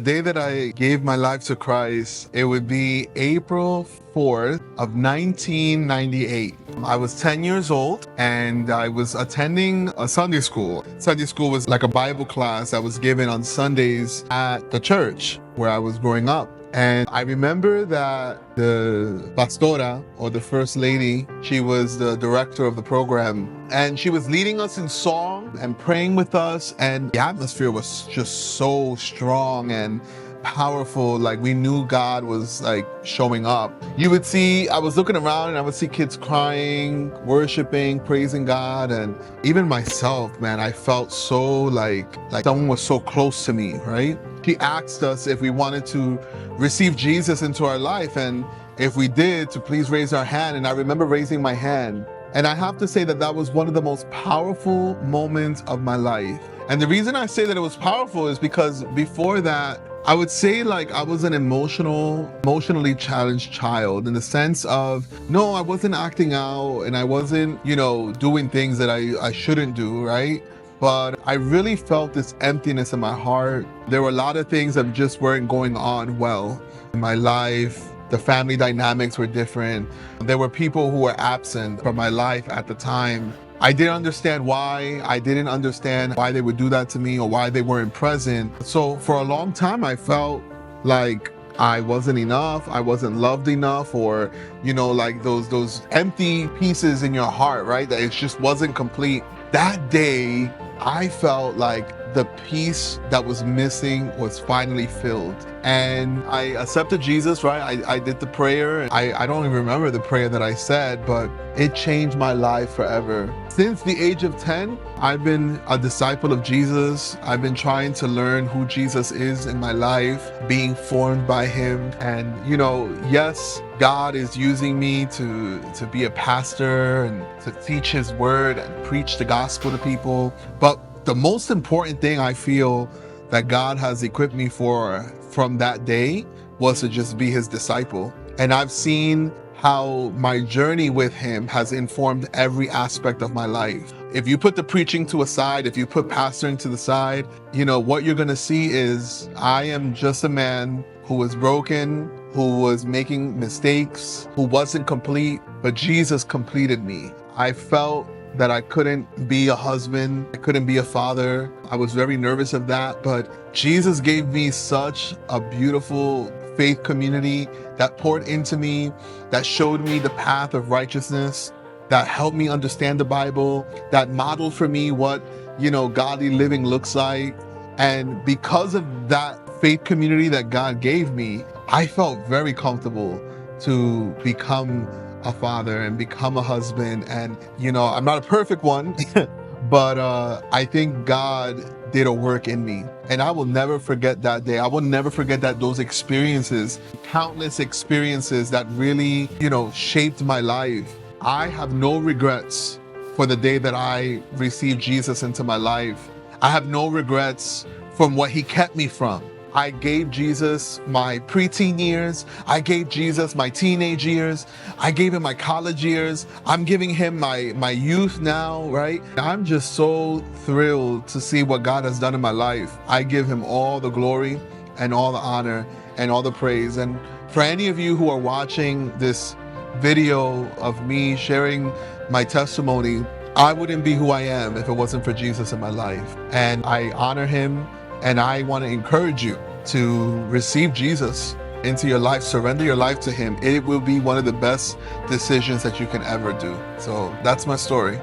day that I gave my life to Christ, it would be April 4th of 1998. I was 10 years old and I was attending a Sunday school. Sunday school was like a Bible class that was given on Sundays at the church where I was growing up. And I remember that the pastora, or the first lady, she was the director of the program, and she was leading us in song and praying with us, and the atmosphere was just so strong and powerful. Like, we knew God was like showing up. You would see, I was looking around and I would see kids crying, worshiping, praising God. And even myself, man, I felt so like someone was so close to me, right? She asked us if we wanted to receive Jesus into our life, and if we did, to please raise our hand. And I remember raising my hand. And I have to say that that was one of the most powerful moments of my life. And the reason I say that it was powerful is because before that, I would say like I was an emotionally challenged child, in the sense of, no, I wasn't acting out and I wasn't, doing things that I shouldn't do, right? But I really felt this emptiness in my heart. There were a lot of things that just weren't going on well in my life. The family dynamics were different. There were people who were absent from my life at the time. I didn't understand why. I didn't understand why they would do that to me or why they weren't present. So for a long time, I felt like I wasn't enough, I wasn't loved enough, or, like those empty pieces in your heart, right? That it just wasn't complete. That day, I felt like the piece that was missing was finally filled. And I accepted Jesus, right? I did the prayer. I don't even remember the prayer that I said, but it changed my life forever. Since the age of 10, I've been a disciple of Jesus. I've been trying to learn who Jesus is in my life, being formed by him. And, yes, God is using me to be a pastor and to teach his word and preach the gospel to people. But the most important thing I feel that God has equipped me for from that day was to just be his disciple. And I've seen how my journey with him has informed every aspect of my life. If you put the preaching to a side, if you put pastoring to the side, what you're gonna see is I am just a man who was broken, who was making mistakes, who wasn't complete, but Jesus completed me. I felt that I couldn't be a husband, I couldn't be a father. I was very nervous of that, but Jesus gave me such a beautiful faith community that poured into me, that showed me the path of righteousness, that helped me understand the Bible, that modeled for me what, godly living looks like. And because of that faith community that God gave me, I felt very comfortable to become a father and become a husband. And, I'm not a perfect one, but I think God did a work in me. And I will never forget that day. I will never forget those experiences, countless experiences that really, shaped my life. I have no regrets for the day that I received Jesus into my life. I have no regrets from what he kept me from. I gave Jesus my preteen years. I gave Jesus my teenage years. I gave him my college years. I'm giving him my youth now, right? I'm just so thrilled to see what God has done in my life. I give him all the glory and all the honor and all the praise. And for any of you who are watching this video of me sharing my testimony, I wouldn't be who I am if it wasn't for Jesus in my life. And I honor him. And I want to encourage you to receive Jesus into your life, surrender your life to him. It will be one of the best decisions that you can ever do. So that's my story.